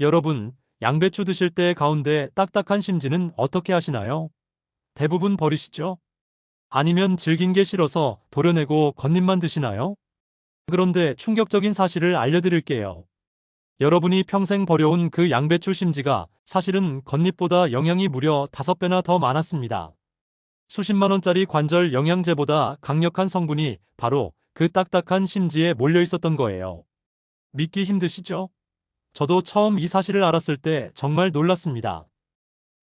여러분, 양배추 드실 때 가운데 딱딱한 심지는 어떻게 하시나요? 대부분 버리시죠? 아니면 질긴 게 싫어서 도려내고 겉잎만 드시나요? 그런데 충격적인 사실을 알려드릴게요. 여러분이 평생 버려온 그 양배추 심지가 사실은 겉잎보다 영양이 무려 5배나 더 많았습니다. 수십만 원짜리 관절 영양제보다 강력한 성분이 바로 그 딱딱한 심지에 몰려 있었던 거예요. 믿기 힘드시죠? 저도 처음 이 사실을 알았을 때 정말 놀랐습니다.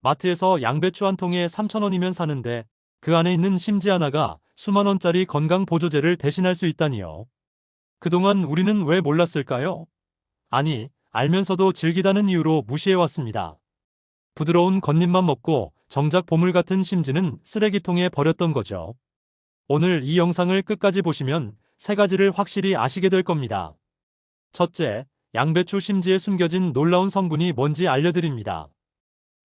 마트에서 양배추 한 통에 3,000원이면 사는데 그 안에 있는 심지 하나가 수만 원짜리 건강 보조제를 대신할 수 있다니요. 그동안 우리는 왜 몰랐을까요? 아니, 알면서도 질기다는 이유로 무시해왔습니다. 부드러운 겉잎만 먹고 정작 보물 같은 심지는 쓰레기통에 버렸던 거죠. 오늘 이 영상을 끝까지 보시면 세 가지를 확실히 아시게 될 겁니다. 첫째, 양배추 심지에 숨겨진 놀라운 성분이 뭔지 알려드립니다.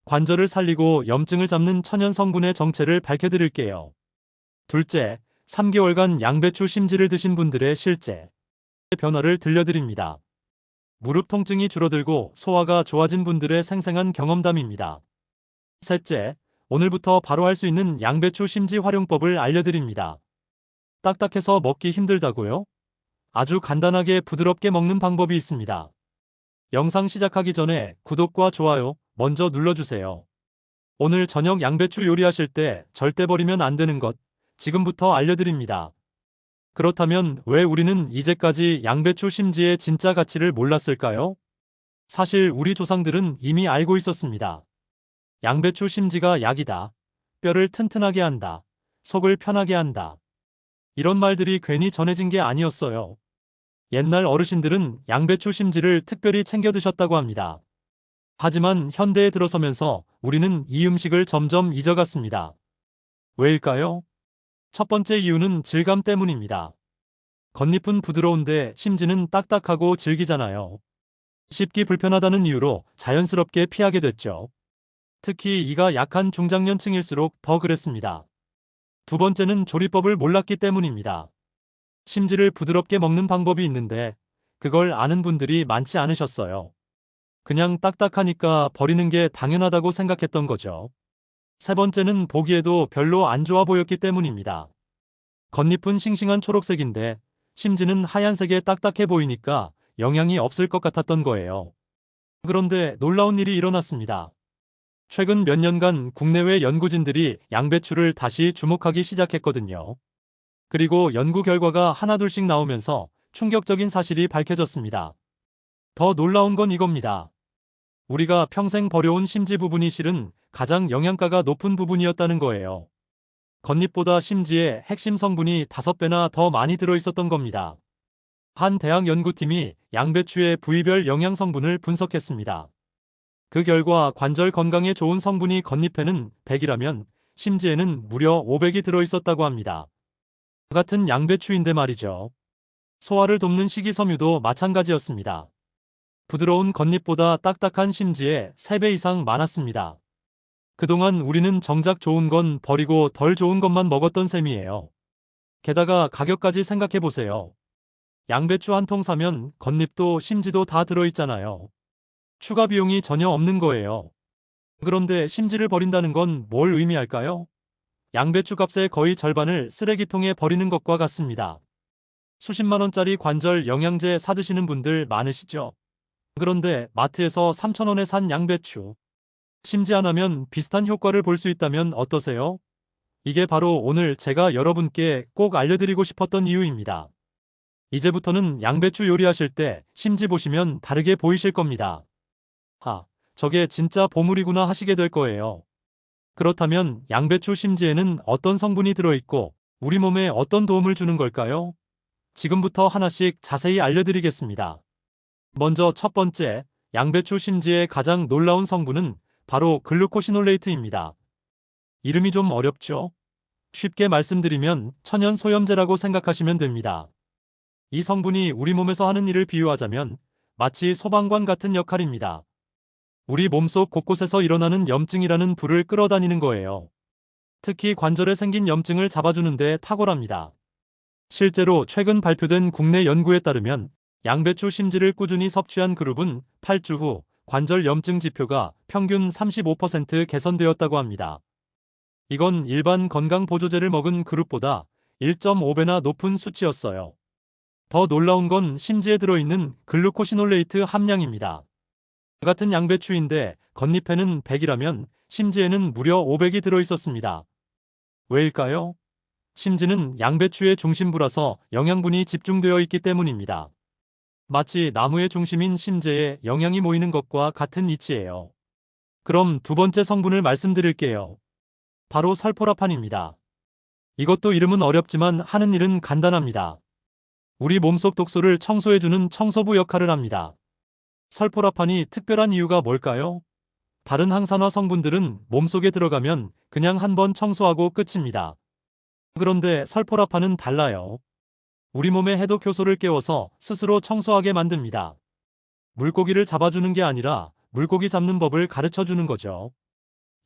관절을 살리고 염증을 잡는 천연 성분의 정체를 밝혀드릴게요. 둘째, 3개월간 양배추 심지를 드신 분들의 실제 변화를 들려드립니다. 무릎 통증이 줄어들고 소화가 좋아진 분들의 생생한 경험담입니다. 셋째, 오늘부터 바로 할 수 있는 양배추 심지 활용법을 알려드립니다. 딱딱해서 먹기 힘들다고요? 아주 간단하게 부드럽게 먹는 방법이 있습니다. 영상 시작하기 전에 구독과 좋아요 먼저 눌러주세요. 오늘 저녁 양배추 요리하실 때 절대 버리면 안 되는 것 지금부터 알려드립니다. 그렇다면 왜 우리는 이제까지 양배추 심지의 진짜 가치를 몰랐을까요? 사실 우리 조상들은 이미 알고 있었습니다. 양배추 심지가 약이다. 뼈를 튼튼하게 한다. 속을 편하게 한다. 이런 말들이 괜히 전해진 게 아니었어요. 옛날 어르신들은 양배추 심지를 특별히 챙겨 드셨다고 합니다. 하지만 현대에 들어서면서 우리는 이 음식을 점점 잊어갔습니다. 왜일까요? 첫 번째 이유는 질감 때문입니다. 겉잎은 부드러운데 심지는 딱딱하고 질기잖아요. 씹기 불편하다는 이유로 자연스럽게 피하게 됐죠. 특히 이가 약한 중장년층일수록 더 그랬습니다. 두 번째는 조리법을 몰랐기 때문입니다. 심지를 부드럽게 먹는 방법이 있는데 그걸 아는 분들이 많지 않으셨어요. 그냥 딱딱하니까 버리는 게 당연하다고 생각했던 거죠. 세 번째는 보기에도 별로 안 좋아 보였기 때문입니다. 겉잎은 싱싱한 초록색인데 심지는 하얀색에 딱딱해 보이니까 영양이 없을 것 같았던 거예요. 그런데 놀라운 일이 일어났습니다. 최근 몇 년간 국내외 연구진들이 양배추를 다시 주목하기 시작했거든요. 그리고 연구 결과가 하나둘씩 나오면서 충격적인 사실이 밝혀졌습니다. 더 놀라운 건 이겁니다. 우리가 평생 버려온 심지 부분이 실은 가장 영양가가 높은 부분이었다는 거예요. 겉잎보다 심지에 핵심 성분이 5배나 더 많이 들어있었던 겁니다. 한 대학 연구팀이 양배추의 부위별 영양 성분을 분석했습니다. 그 결과 관절 건강에 좋은 성분이 겉잎에는 100이라면 심지에는 무려 500이 들어있었다고 합니다. 같은 양배추인데 말이죠. 소화를 돕는 식이섬유도 마찬가지였습니다. 부드러운 겉잎보다 딱딱한 심지에 3배 이상 많았습니다. 그동안 우리는 정작 좋은 건 버리고 덜 좋은 것만 먹었던 셈이에요. 게다가 가격까지 생각해보세요. 양배추 한 통 사면 겉잎도 심지도 다 들어있잖아요. 추가 비용이 전혀 없는 거예요. 그런데 심지를 버린다는 건 뭘 의미할까요? 양배추 값의 거의 절반을 쓰레기통에 버리는 것과 같습니다. 수십만 원짜리 관절 영양제 사드시는 분들 많으시죠? 그런데 마트에서 3,000원에 산 양배추 심지 하나면 비슷한 효과를 볼 수 있다면 어떠세요? 이게 바로 오늘 제가 여러분께 꼭 알려드리고 싶었던 이유입니다. 이제부터는 양배추 요리하실 때 심지 보시면 다르게 보이실 겁니다. 저게 진짜 보물이구나 하시게 될 거예요. 그렇다면 양배추 심지에는 어떤 성분이 들어있고 우리 몸에 어떤 도움을 주는 걸까요? 지금부터 하나씩 자세히 알려드리겠습니다. 먼저 첫 번째, 양배추 심지의 가장 놀라운 성분은 바로 글루코시놀레이트입니다. 이름이 좀 어렵죠? 쉽게 말씀드리면 천연 소염제라고 생각하시면 됩니다. 이 성분이 우리 몸에서 하는 일을 비유하자면 마치 소방관 같은 역할입니다. 우리 몸속 곳곳에서 일어나는 염증이라는 불을 끌어다니는 거예요. 특히 관절에 생긴 염증을 잡아주는 데 탁월합니다. 실제로 최근 발표된 국내 연구에 따르면 양배추 심지를 꾸준히 섭취한 그룹은 8주 후 관절 염증 지표가 평균 35% 개선되었다고 합니다. 이건 일반 건강보조제를 먹은 그룹보다 1.5배나 높은 수치였어요. 더 놀라운 건 심지에 들어있는 글루코시놀레이트 함량입니다. 같은 양배추인데 겉잎에는 100이라면 심지에는 무려 500이 들어있었습니다. 왜일까요? 심지는 양배추의 중심부라서 영양분이 집중되어 있기 때문입니다. 마치 나무의 중심인 심지에 영양이 모이는 것과 같은 이치예요. 그럼 두 번째 성분을 말씀드릴게요. 바로 설포라판입니다. 이것도 이름은 어렵지만 하는 일은 간단합니다. 우리 몸속 독소를 청소해주는 청소부 역할을 합니다. 설포라판이 특별한 이유가 뭘까요? 다른 항산화 성분들은 몸속에 들어가면 그냥 한번 청소하고 끝입니다. 그런데 설포라판은 달라요. 우리 몸의 해독 효소를 깨워서 스스로 청소하게 만듭니다. 물고기를 잡아주는 게 아니라 물고기 잡는 법을 가르쳐주는 거죠.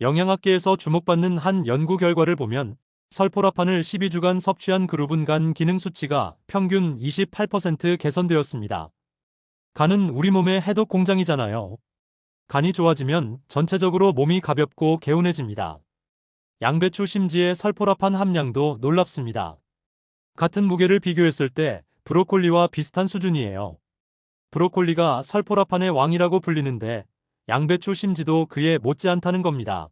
영양학계에서 주목받는 한 연구 결과를 보면 설포라판을 12주간 섭취한 그룹은 간 기능 수치가 평균 28% 개선되었습니다. 간은 우리 몸의 해독 공장이잖아요. 간이 좋아지면 전체적으로 몸이 가볍고 개운해집니다. 양배추 심지의 설포라판 함량도 놀랍습니다. 같은 무게를 비교했을 때 브로콜리와 비슷한 수준이에요. 브로콜리가 설포라판의 왕이라고 불리는데 양배추 심지도 그에 못지않다는 겁니다.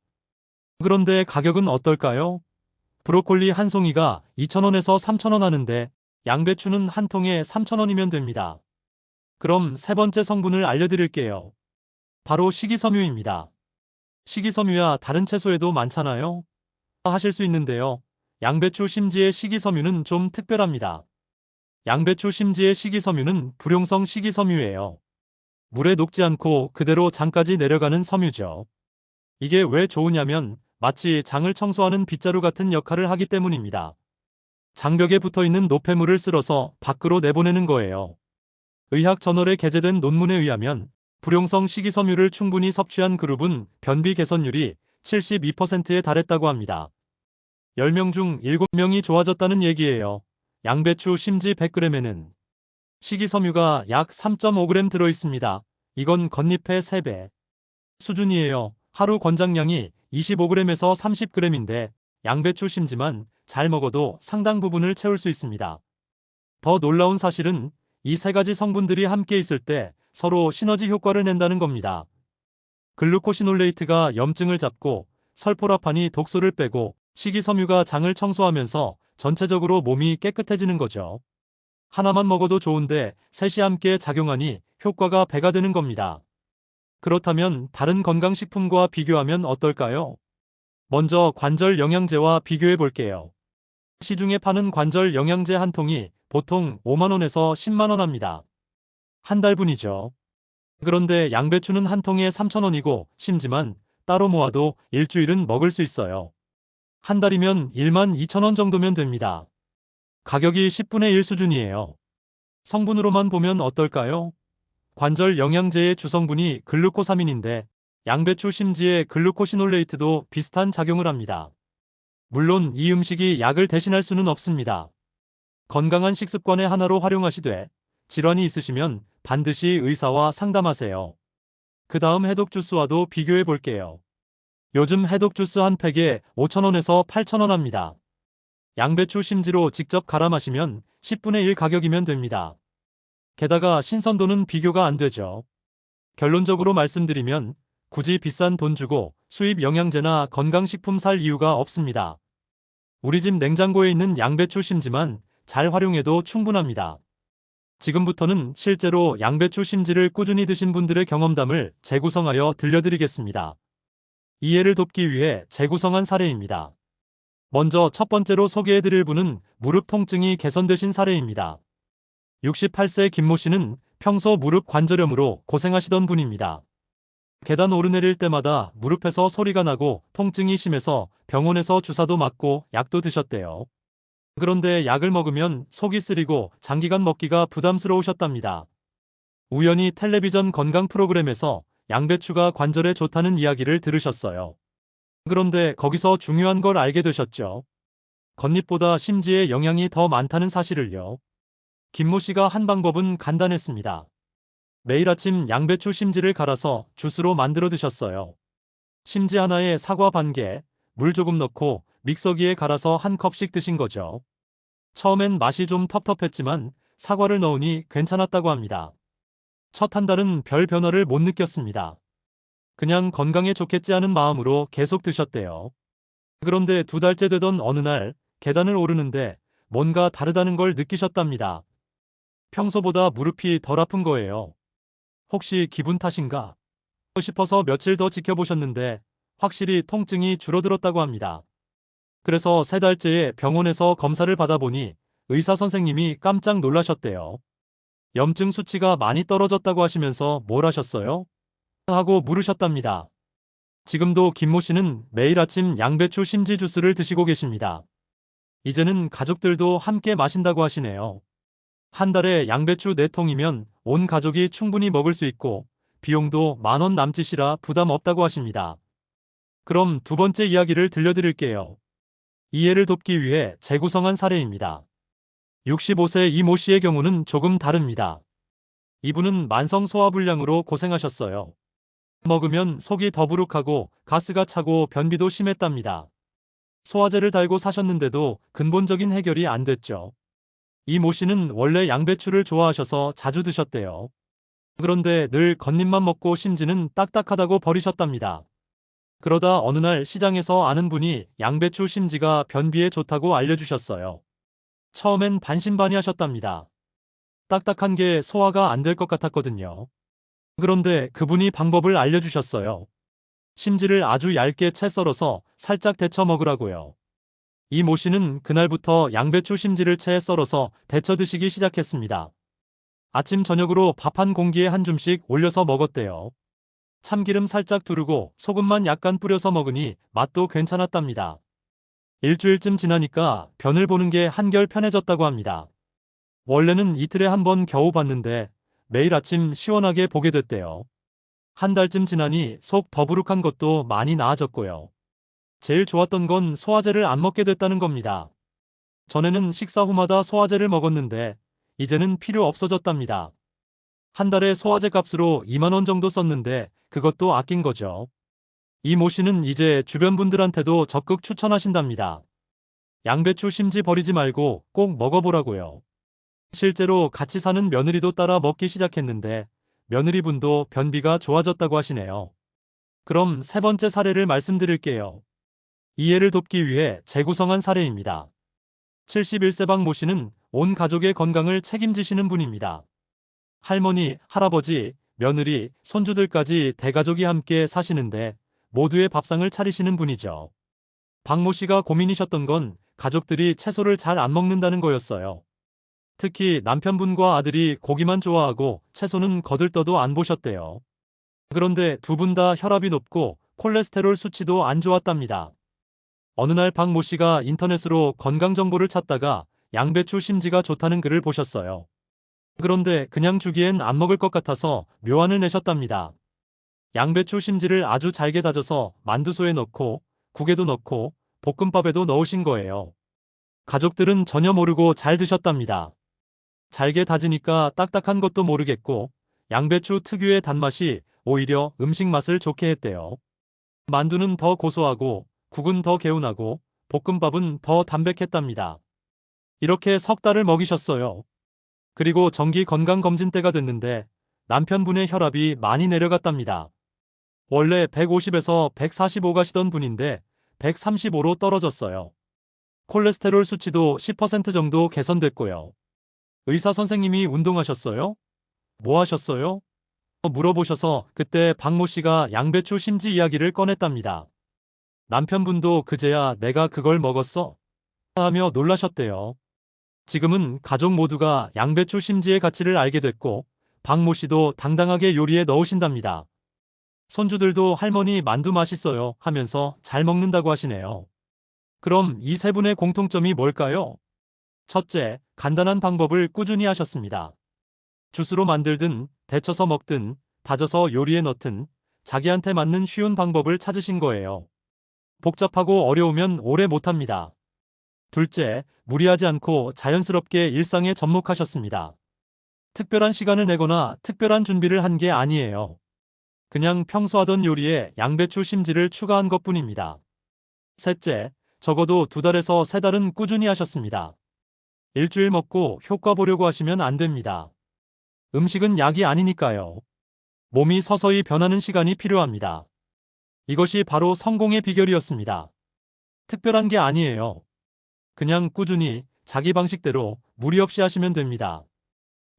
그런데 가격은 어떨까요? 브로콜리 한 송이가 2,000원에서 3,000원 하는데 양배추는 한 통에 3,000원이면 됩니다. 그럼 세 번째 성분을 알려드릴게요. 바로 식이섬유입니다. 식이섬유야 다른 채소에도 많잖아요. 하실 수 있는데요. 양배추 심지의 식이섬유는 좀 특별합니다. 양배추 심지의 식이섬유는 불용성 식이섬유예요. 물에 녹지 않고 그대로 장까지 내려가는 섬유죠. 이게 왜 좋으냐면 마치 장을 청소하는 빗자루 같은 역할을 하기 때문입니다. 장벽에 붙어있는 노폐물을 쓸어서 밖으로 내보내는 거예요. 의학 저널에 게재된 논문에 의하면 불용성 식이섬유를 충분히 섭취한 그룹은 변비 개선율이 72%에 달했다고 합니다. 10명 중 7명이 좋아졌다는 얘기예요. 양배추 심지 100g에는 식이섬유가 약 3.5g 들어있습니다. 이건 겉잎의 3배 수준이에요. 하루 권장량이 25g에서 30g인데 양배추 심지만 잘 먹어도 상당 부분을 채울 수 있습니다. 더 놀라운 사실은 이 세 가지 성분들이 함께 있을 때 서로 시너지 효과를 낸다는 겁니다. 글루코시놀레이트가 염증을 잡고 설포라판이 독소를 빼고 식이섬유가 장을 청소하면서 전체적으로 몸이 깨끗해지는 거죠. 하나만 먹어도 좋은데 셋이 함께 작용하니 효과가 배가 되는 겁니다. 그렇다면 다른 건강식품과 비교하면 어떨까요? 먼저 관절 영양제와 비교해 볼게요. 시중에 파는 관절 영양제 한 통이 보통 5만원에서 10만원 합니다. 한 달분이죠. 그런데 양배추는 한 통에 3,000원이고 심지만 따로 모아도 일주일은 먹을 수 있어요. 한 달이면 12,000원 정도면 됩니다. 가격이 10분의 1 수준이에요. 성분으로만 보면 어떨까요? 관절 영양제의 주성분이 글루코사민인데 양배추 심지의 글루코시놀레이트도 비슷한 작용을 합니다. 물론 이 음식이 약을 대신할 수는 없습니다. 건강한 식습관의 하나로 활용하시되 질환이 있으시면 반드시 의사와 상담하세요. 그 다음 해독 주스와도 비교해 볼게요. 요즘 해독 주스 한 팩에 5,000원에서 8,000원 합니다. 양배추 심지로 직접 갈아 마시면 10분의 1 가격이면 됩니다. 게다가 신선도는 비교가 안 되죠. 결론적으로 말씀드리면 굳이 비싼 돈 주고 수입 영양제나 건강식품 살 이유가 없습니다. 우리 집 냉장고에 있는 양배추 심지만 잘 활용해도 충분합니다. 지금부터는 실제로 양배추 심지를 꾸준히 드신 분들의 경험담을 재구성하여 들려드리겠습니다. 이해를 돕기 위해 재구성한 사례입니다. 먼저 첫 번째로 소개해드릴 분은 무릎 통증이 개선되신 사례입니다. 68세 김모 씨는 평소 무릎 관절염으로 고생하시던 분입니다. 계단 오르내릴 때마다 무릎에서 소리가 나고 통증이 심해서 병원에서 주사도 맞고 약도 드셨대요. 그런데 약을 먹으면 속이 쓰리고 장기간 먹기가 부담스러우셨답니다. 우연히 텔레비전 건강 프로그램에서 양배추가 관절에 좋다는 이야기를 들으셨어요. 그런데 거기서 중요한 걸 알게 되셨죠. 겉잎보다 심지에 영양이 더 많다는 사실을요. 김모 씨가 한 방법은 간단했습니다. 매일 아침 양배추 심지를 갈아서 주스로 만들어 드셨어요. 심지 하나에 사과 반 개, 물 조금 넣고 믹서기에 갈아서 한 컵씩 드신 거죠. 처음엔 맛이 좀 텁텁했지만 사과를 넣으니 괜찮았다고 합니다. 첫 한 달은 별 변화를 못 느꼈습니다. 그냥 건강에 좋겠지 하는 마음으로 계속 드셨대요. 그런데 두 달째 되던 어느 날 계단을 오르는데 뭔가 다르다는 걸 느끼셨답니다. 평소보다 무릎이 덜 아픈 거예요. 혹시 기분 탓인가 싶어서 며칠 더 지켜보셨는데 확실히 통증이 줄어들었다고 합니다. 그래서 세 달째에 병원에서 검사를 받아보니 의사 선생님이 깜짝 놀라셨대요. 염증 수치가 많이 떨어졌다고 하시면서 뭘 하셨어요? 하고 물으셨답니다. 지금도 김모 씨는 매일 아침 양배추 심지 주스를 드시고 계십니다. 이제는 가족들도 함께 마신다고 하시네요. 한 달에 양배추 4통이면 온 가족이 충분히 먹을 수 있고 비용도 10,000원 남짓이라 부담 없다고 하십니다. 그럼 두 번째 이야기를 들려드릴게요. 이해를 돕기 위해 재구성한 사례입니다. 65세 이모 씨의 경우는 조금 다릅니다. 이분은 만성 소화불량으로 고생하셨어요. 먹으면 속이 더부룩하고 가스가 차고 변비도 심했답니다. 소화제를 달고 사셨는데도 근본적인 해결이 안 됐죠. 이모 씨는 원래 양배추를 좋아하셔서 자주 드셨대요. 그런데 늘 겉잎만 먹고 심지는 딱딱하다고 버리셨답니다. 그러다 어느 날 시장에서 아는 분이 양배추 심지가 변비에 좋다고 알려주셨어요. 처음엔 반신반의하셨답니다. 딱딱한 게 소화가 안 될 것 같았거든요. 그런데 그분이 방법을 알려주셨어요. 심지를 아주 얇게 채 썰어서 살짝 데쳐 먹으라고요. 이모 씨는 그날부터 양배추 심지를 채 썰어서 데쳐 드시기 시작했습니다. 아침 저녁으로 밥 한 공기에 한 줌씩 올려서 먹었대요. 참기름 살짝 두르고 소금만 약간 뿌려서 먹으니 맛도 괜찮았답니다. 일주일쯤 지나니까 변을 보는 게 한결 편해졌다고 합니다. 원래는 이틀에 한 번 겨우 봤는데 매일 아침 시원하게 보게 됐대요. 한 달쯤 지나니 속 더부룩한 것도 많이 나아졌고요. 제일 좋았던 건 소화제를 안 먹게 됐다는 겁니다. 전에는 식사 후마다 소화제를 먹었는데 이제는 필요 없어졌답니다. 한 달에 소화제 값으로 20,000원 정도 썼는데 그것도 아낀 거죠. 이모 씨는 이제 주변 분들한테도 적극 추천하신답니다. 양배추 심지 버리지 말고 꼭 먹어보라고요. 실제로 같이 사는 며느리도 따라 먹기 시작했는데 며느리분도 변비가 좋아졌다고 하시네요. 그럼 세 번째 사례를 말씀드릴게요. 이해를 돕기 위해 재구성한 사례입니다. 71세 박 모 씨는 온 가족의 건강을 책임지시는 분입니다. 할머니, 할아버지, 며느리, 손주들까지 대가족이 함께 사시는데 모두의 밥상을 차리시는 분이죠. 박 모 씨가 고민이셨던 건 가족들이 채소를 잘 안 먹는다는 거였어요. 특히 남편분과 아들이 고기만 좋아하고 채소는 거들떠도 안 보셨대요. 그런데 두 분 다 혈압이 높고 콜레스테롤 수치도 안 좋았답니다. 어느 날 박 모 씨가 인터넷으로 건강 정보를 찾다가 양배추 심지가 좋다는 글을 보셨어요. 그런데 그냥 주기엔 안 먹을 것 같아서 묘안을 내셨답니다. 양배추 심지를 아주 잘게 다져서 만두소에 넣고 국에도 넣고 볶음밥에도 넣으신 거예요. 가족들은 전혀 모르고 잘 드셨답니다. 잘게 다지니까 딱딱한 것도 모르겠고 양배추 특유의 단맛이 오히려 음식 맛을 좋게 했대요. 만두는 더 고소하고 국은 더 개운하고 볶음밥은 더 담백했답니다. 이렇게 석 달을 먹이셨어요. 그리고 정기 건강검진 때가 됐는데 남편분의 혈압이 많이 내려갔답니다. 원래 150에서 145 가시던 분인데 135로 떨어졌어요. 콜레스테롤 수치도 10% 정도 개선됐고요. 의사 선생님이 운동하셨어요? 뭐 하셨어요? 물어보셔서 그때 박 모 씨가 양배추 심지 이야기를 꺼냈답니다. 남편분도 그제야 내가 그걸 먹었어? 하며 놀라셨대요. 지금은 가족 모두가 양배추 심지의 가치를 알게 됐고 박 모 씨도 당당하게 요리에 넣으신답니다. 손주들도 할머니 만두 맛있어요 하면서 잘 먹는다고 하시네요. 그럼 이 세 분의 공통점이 뭘까요? 첫째, 간단한 방법을 꾸준히 하셨습니다. 주스로 만들든 데쳐서 먹든 다져서 요리에 넣든 자기한테 맞는 쉬운 방법을 찾으신 거예요. 복잡하고 어려우면 오래 못합니다. 둘째, 무리하지 않고 자연스럽게 일상에 접목하셨습니다. 특별한 시간을 내거나 특별한 준비를 한 게 아니에요. 그냥 평소 하던 요리에 양배추 심지를 추가한 것뿐입니다. 셋째, 적어도 2달에서 3달은 꾸준히 하셨습니다. 일주일 먹고 효과 보려고 하시면 안 됩니다. 음식은 약이 아니니까요. 몸이 서서히 변하는 시간이 필요합니다. 이것이 바로 성공의 비결이었습니다. 특별한 게 아니에요. 그냥 꾸준히 자기 방식대로 무리 없이 하시면 됩니다.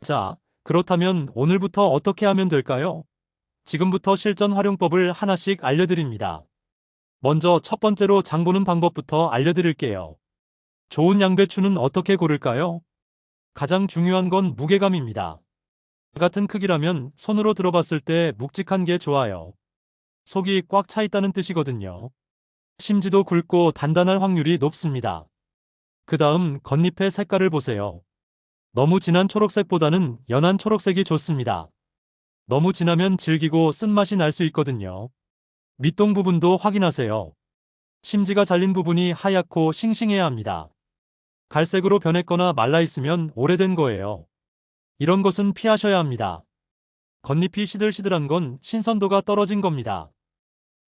자, 그렇다면 오늘부터 어떻게 하면 될까요? 지금부터 실전 활용법을 하나씩 알려드립니다. 먼저 첫 번째로 장 보는 방법부터 알려드릴게요. 좋은 양배추는 어떻게 고를까요? 가장 중요한 건 무게감입니다. 같은 크기라면 손으로 들어봤을 때 묵직한 게 좋아요. 속이 꽉 차 있다는 뜻이거든요. 심지도 굵고 단단할 확률이 높습니다. 그 다음 겉잎의 색깔을 보세요. 너무 진한 초록색보다는 연한 초록색이 좋습니다. 너무 진하면 질기고 쓴맛이 날 수 있거든요. 밑동 부분도 확인하세요. 심지가 잘린 부분이 하얗고 싱싱해야 합니다. 갈색으로 변했거나 말라있으면 오래된 거예요. 이런 것은 피하셔야 합니다. 겉잎이 시들시들한 건 신선도가 떨어진 겁니다.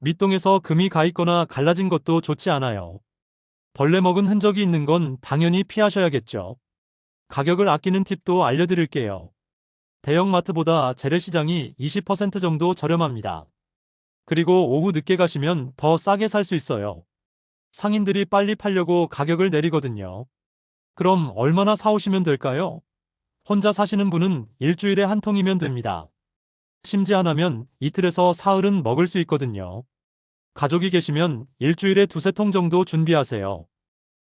밑동에서 금이 가 있거나 갈라진 것도 좋지 않아요. 벌레 먹은 흔적이 있는 건 당연히 피하셔야겠죠. 가격을 아끼는 팁도 알려드릴게요. 대형마트보다 재래시장이 20% 정도 저렴합니다. 그리고 오후 늦게 가시면 더 싸게 살 수 있어요. 상인들이 빨리 팔려고 가격을 내리거든요. 그럼 얼마나 사오시면 될까요? 혼자 사시는 분은 일주일에 한 통이면 됩니다. 심지 하나면 이틀에서 사흘은 먹을 수 있거든요. 가족이 계시면 일주일에 2~3통 정도 준비하세요.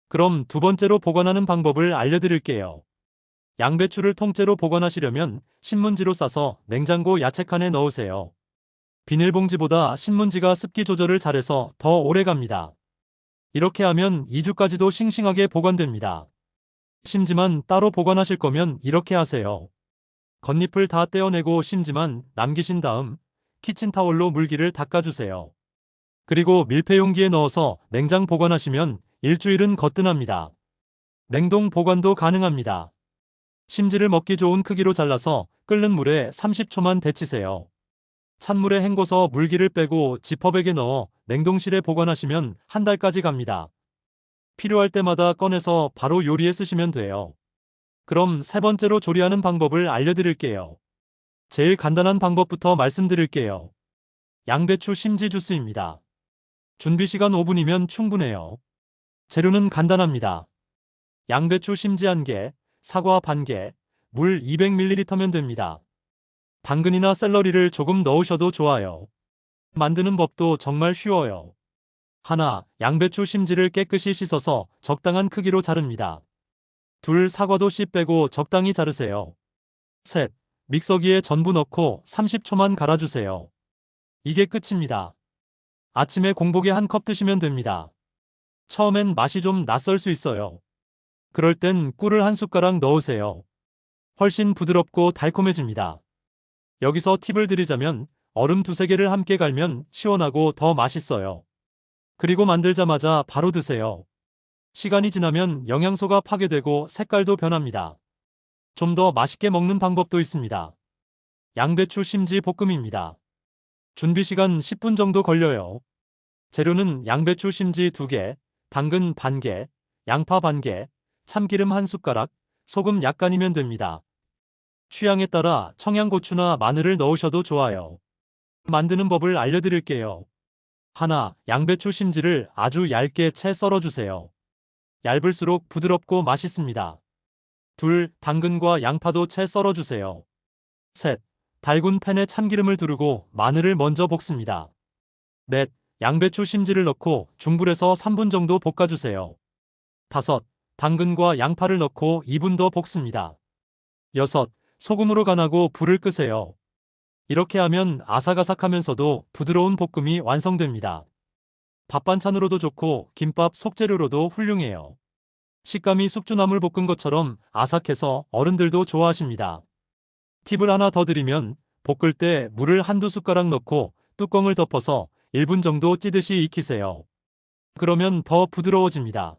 그럼 두 번째로 보관하는 방법을 알려드릴게요. 양배추를 통째로 보관하시려면 신문지로 싸서 냉장고 야채칸에 넣으세요. 비닐봉지보다 신문지가 습기 조절을 잘해서 더 오래 갑니다. 이렇게 하면 2주까지도 싱싱하게 보관됩니다. 심지만 따로 보관하실 거면 이렇게 하세요. 겉잎을 다 떼어내고 심지만 남기신 다음 키친타월로 물기를 닦아주세요. 그리고 밀폐용기에 넣어서 냉장 보관하시면 일주일은 거뜬합니다. 냉동 보관도 가능합니다. 심지를 먹기 좋은 크기로 잘라서 끓는 물에 30초만 데치세요. 찬물에 헹궈서 물기를 빼고 지퍼백에 넣어 냉동실에 보관하시면 한 달까지 갑니다. 필요할 때마다 꺼내서 바로 요리에 쓰시면 돼요. 그럼 세 번째로 조리하는 방법을 알려드릴게요. 제일 간단한 방법부터 말씀드릴게요. 양배추 심지 주스입니다. 준비 시간 5분이면 충분해요. 재료는 간단합니다. 양배추 심지 1개, 사과 반 개, 물 200ml면 됩니다. 당근이나 샐러리를 조금 넣으셔도 좋아요. 만드는 법도 정말 쉬워요. 하나, 양배추 심지를 깨끗이 씻어서 적당한 크기로 자릅니다. 둘, 사과도 씨 빼고 적당히 자르세요. 셋, 믹서기에 전부 넣고 30초만 갈아주세요. 이게 끝입니다. 아침에 공복에 한 컵 드시면 됩니다. 처음엔 맛이 좀 낯설 수 있어요. 그럴 땐 꿀을 한 숟가락 넣으세요. 훨씬 부드럽고 달콤해집니다. 여기서 팁을 드리자면 얼음 2~3개를 함께 갈면 시원하고 더 맛있어요. 그리고 만들자마자 바로 드세요. 시간이 지나면 영양소가 파괴되고 색깔도 변합니다. 좀 더 맛있게 먹는 방법도 있습니다. 양배추 심지 볶음입니다. 준비 시간 10분 정도 걸려요. 재료는 양배추 심지 2개, 당근 반 개, 양파 반 개, 참기름 한 숟가락, 소금 약간이면 됩니다. 취향에 따라 청양고추나 마늘을 넣으셔도 좋아요. 만드는 법을 알려드릴게요. 하나, 양배추 심지를 아주 얇게 채 썰어주세요. 얇을수록 부드럽고 맛있습니다. 둘, 당근과 양파도 채 썰어주세요. 셋, 달군 팬에 참기름을 두르고 마늘을 먼저 볶습니다. 넷, 양배추 심지를 넣고 중불에서 3분 정도 볶아주세요. 다섯, 당근과 양파를 넣고 2분 더 볶습니다. 여섯, 소금으로 간하고 불을 끄세요. 이렇게 하면 아삭아삭하면서도 부드러운 볶음이 완성됩니다. 밥 반찬으로도 좋고 김밥 속재료로도 훌륭해요. 식감이 숙주나물 볶은 것처럼 아삭해서 어른들도 좋아하십니다. 팁을 하나 더 드리면 볶을 때 물을 1~2숟가락 넣고 뚜껑을 덮어서 1분 정도 찌듯이 익히세요. 그러면 더 부드러워집니다.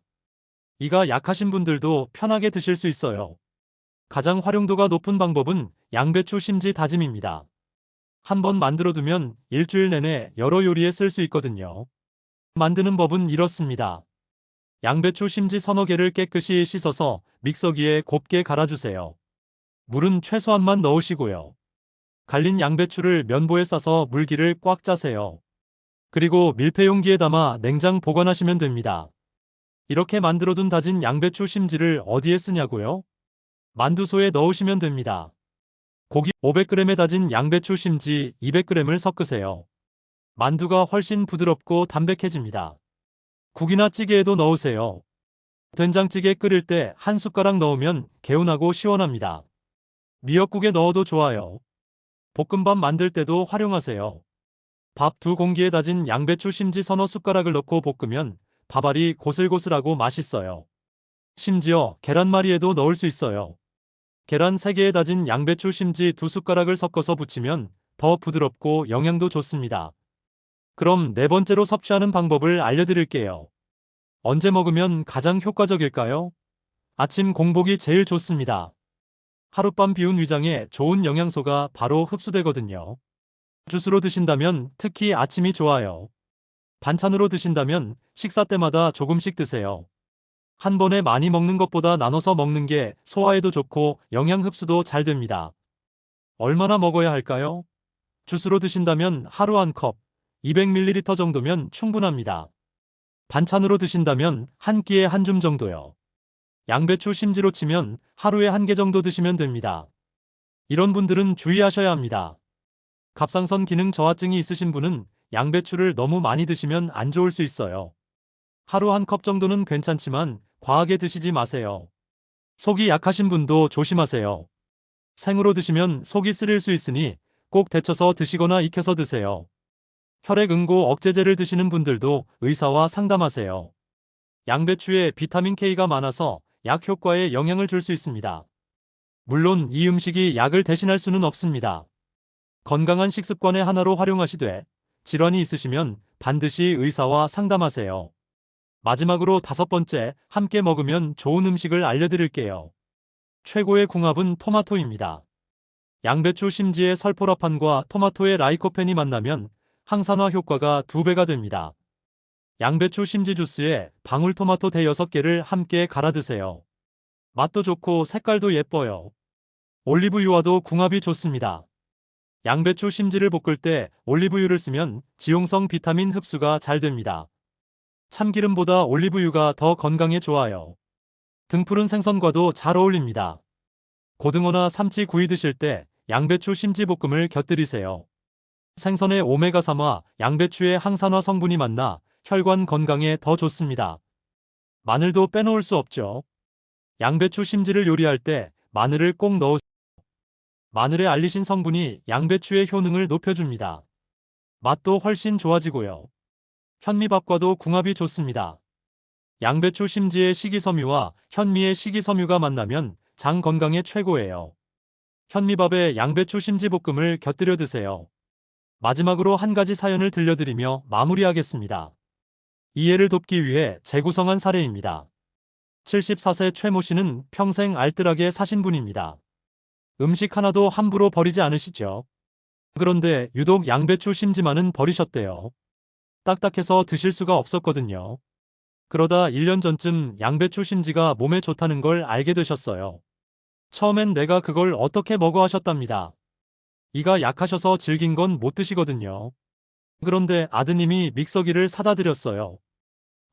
이가 약하신 분들도 편하게 드실 수 있어요. 가장 활용도가 높은 방법은 양배추 심지 다짐입니다. 한번 만들어두면 일주일 내내 여러 요리에 쓸 수 있거든요. 만드는 법은 이렇습니다. 양배추 심지 서너 개를 깨끗이 씻어서 믹서기에 곱게 갈아주세요. 물은 최소한만 넣으시고요. 갈린 양배추를 면보에 싸서 물기를 꽉 짜세요. 그리고 밀폐용기에 담아 냉장 보관하시면 됩니다. 이렇게 만들어둔 다진 양배추 심지를 어디에 쓰냐고요? 만두소에 넣으시면 됩니다. 고기 500g에 다진 양배추 심지 200g을 섞으세요. 만두가 훨씬 부드럽고 담백해집니다. 국이나 찌개에도 넣으세요. 된장찌개 끓일 때 한 숟가락 넣으면 개운하고 시원합니다. 미역국에 넣어도 좋아요. 볶음밥 만들 때도 활용하세요. 밥 2공기에 다진 양배추 심지 서너 숟가락을 넣고 볶으면 밥알이 고슬고슬하고 맛있어요. 심지어 계란말이에도 넣을 수 있어요. 계란 3개에 다진 양배추 심지 2숟가락을 섞어서 부치면 더 부드럽고 영양도 좋습니다. 그럼 네 번째로 섭취하는 방법을 알려드릴게요. 언제 먹으면 가장 효과적일까요? 아침 공복이 제일 좋습니다. 하룻밤 비운 위장에 좋은 영양소가 바로 흡수되거든요. 주스로 드신다면 특히 아침이 좋아요. 반찬으로 드신다면 식사 때마다 조금씩 드세요. 한 번에 많이 먹는 것보다 나눠서 먹는 게 소화에도 좋고 영양 흡수도 잘 됩니다. 얼마나 먹어야 할까요? 주스로 드신다면 하루 한 컵, 200ml 정도면 충분합니다. 반찬으로 드신다면 한 끼에 한 줌 정도요. 양배추 심지로 치면 하루에 1개 정도 드시면 됩니다. 이런 분들은 주의하셔야 합니다. 갑상선 기능 저하증이 있으신 분은 양배추를 너무 많이 드시면 안 좋을 수 있어요. 하루 한 컵 정도는 괜찮지만 과하게 드시지 마세요. 속이 약하신 분도 조심하세요. 생으로 드시면 속이 쓰릴 수 있으니 꼭 데쳐서 드시거나 익혀서 드세요. 혈액 응고 억제제를 드시는 분들도 의사와 상담하세요. 양배추에 비타민 K가 많아서 약 효과에 영향을 줄 수 있습니다. 물론 이 음식이 약을 대신할 수는 없습니다. 건강한 식습관의 하나로 활용하시되 질환이 있으시면 반드시 의사와 상담하세요. 마지막으로 5번째, 함께 먹으면 좋은 음식을 알려드릴게요. 최고의 궁합은 토마토입니다. 양배추 심지의 설포라판과 토마토의 라이코펜이 만나면 항산화 효과가 2배가 됩니다. 양배추 심지 주스에 방울토마토 대 6개를 함께 갈아 드세요. 맛도 좋고 색깔도 예뻐요. 올리브유와도 궁합이 좋습니다. 양배추 심지를 볶을 때 올리브유를 쓰면 지용성 비타민 흡수가 잘 됩니다. 참기름보다 올리브유가 더 건강에 좋아요. 등푸른 생선과도 잘 어울립니다. 고등어나 삼치 구이 드실 때 양배추 심지 볶음을 곁들이세요. 생선의 오메가3와 양배추의 항산화 성분이 만나 혈관 건강에 더 좋습니다. 마늘도 빼놓을 수 없죠. 양배추 심지를 요리할 때 마늘을 꼭 넣으세요. 마늘의 알리신 성분이 양배추의 효능을 높여줍니다. 맛도 훨씬 좋아지고요. 현미밥과도 궁합이 좋습니다. 양배추 심지의 식이섬유와 현미의 식이섬유가 만나면 장 건강에 최고예요. 현미밥에 양배추 심지 볶음을 곁들여 드세요. 마지막으로 한 가지 사연을 들려드리며 마무리하겠습니다. 이해를 돕기 위해 재구성한 사례입니다. 74세 최모 씨는 평생 알뜰하게 사신 분입니다. 음식 하나도 함부로 버리지 않으시죠? 그런데 유독 양배추 심지만은 버리셨대요. 딱딱해서 드실 수가 없었거든요. 그러다 1년 전쯤 양배추 심지가 몸에 좋다는 걸 알게 되셨어요. 처음엔 내가 그걸 어떻게 먹어 하셨답니다. 이가 약하셔서 질긴 건 못 드시거든요. 그런데 아드님이 믹서기를 사다 드렸어요.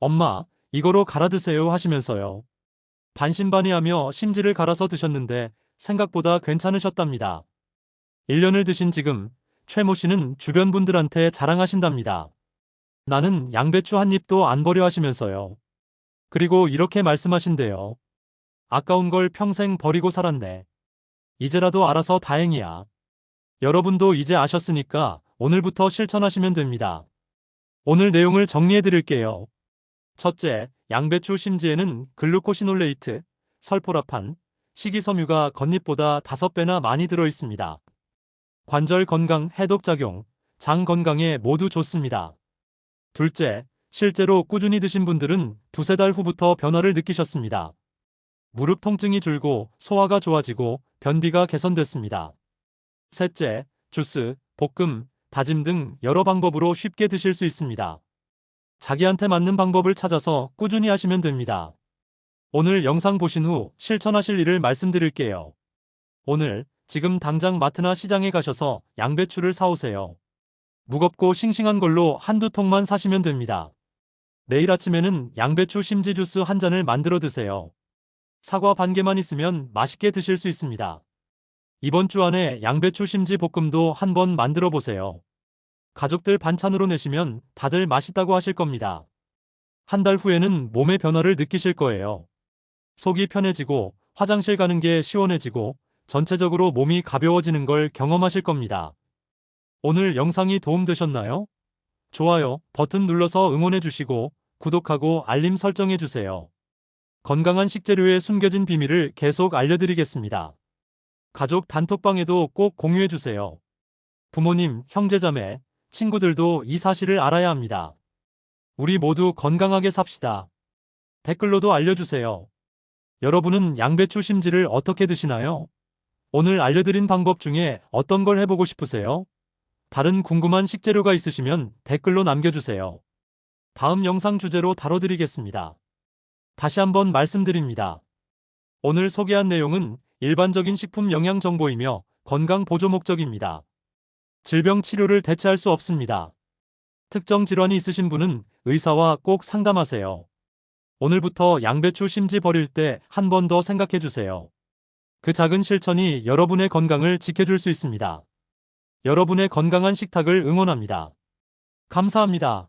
엄마, 이거로 갈아 드세요 하시면서요. 반신반의하며 심지를 갈아서 드셨는데 생각보다 괜찮으셨답니다. 1년을 드신 지금 최모 씨는 주변 분들한테 자랑하신답니다. 나는 양배추 한 입도 안 버려 하시면서요. 그리고 이렇게 말씀하신대요. 아까운 걸 평생 버리고 살았네. 이제라도 알아서 다행이야. 여러분도 이제 아셨으니까 오늘부터 실천하시면 됩니다. 오늘 내용을 정리해 드릴게요. 첫째, 양배추 심지에는 글루코시놀레이트, 설포라판, 식이섬유가 겉잎보다 5배나 많이 들어 있습니다. 관절 건강, 해독작용, 장 건강에 모두 좋습니다. 둘째, 실제로 꾸준히 드신 분들은 2-3달 후부터 변화를 느끼셨습니다. 무릎 통증이 줄고 소화가 좋아지고 변비가 개선됐습니다. 셋째, 주스, 볶음, 다짐 등 여러 방법으로 쉽게 드실 수 있습니다. 자기한테 맞는 방법을 찾아서 꾸준히 하시면 됩니다. 오늘 영상 보신 후 실천하실 일을 말씀드릴게요. 오늘, 지금 당장 마트나 시장에 가셔서 양배추를 사오세요. 무겁고 싱싱한 걸로 한두 통만 사시면 됩니다. 내일 아침에는 양배추 심지 주스 한 잔을 만들어 드세요. 사과 반 개만 있으면 맛있게 드실 수 있습니다. 이번 주 안에 양배추 심지 볶음도 한번 만들어 보세요. 가족들 반찬으로 내시면 다들 맛있다고 하실 겁니다. 한 달 후에는 몸의 변화를 느끼실 거예요. 속이 편해지고 화장실 가는 게 시원해지고 전체적으로 몸이 가벼워지는 걸 경험하실 겁니다. 오늘 영상이 도움되셨나요? 좋아요 버튼 눌러서 응원해 주시고 구독하고 알림 설정해 주세요. 건강한 식재료의 숨겨진 비밀을 계속 알려드리겠습니다. 가족 단톡방에도 꼭 공유해 주세요. 부모님, 형제자매, 친구들도 이 사실을 알아야 합니다. 우리 모두 건강하게 삽시다. 댓글로도 알려주세요. 여러분은 양배추 심지를 어떻게 드시나요? 오늘 알려드린 방법 중에 어떤 걸 해보고 싶으세요? 다른 궁금한 식재료가 있으시면 댓글로 남겨주세요. 다음 영상 주제로 다뤄드리겠습니다. 다시 한번 말씀드립니다. 오늘 소개한 내용은 일반적인 식품 영양 정보이며 건강 보조 목적입니다. 질병 치료를 대체할 수 없습니다. 특정 질환이 있으신 분은 의사와 꼭 상담하세요. 오늘부터 양배추 심지 버릴 때 한 번 더 생각해 주세요. 그 작은 실천이 여러분의 건강을 지켜줄 수 있습니다. 여러분의 건강한 식탁을 응원합니다. 감사합니다.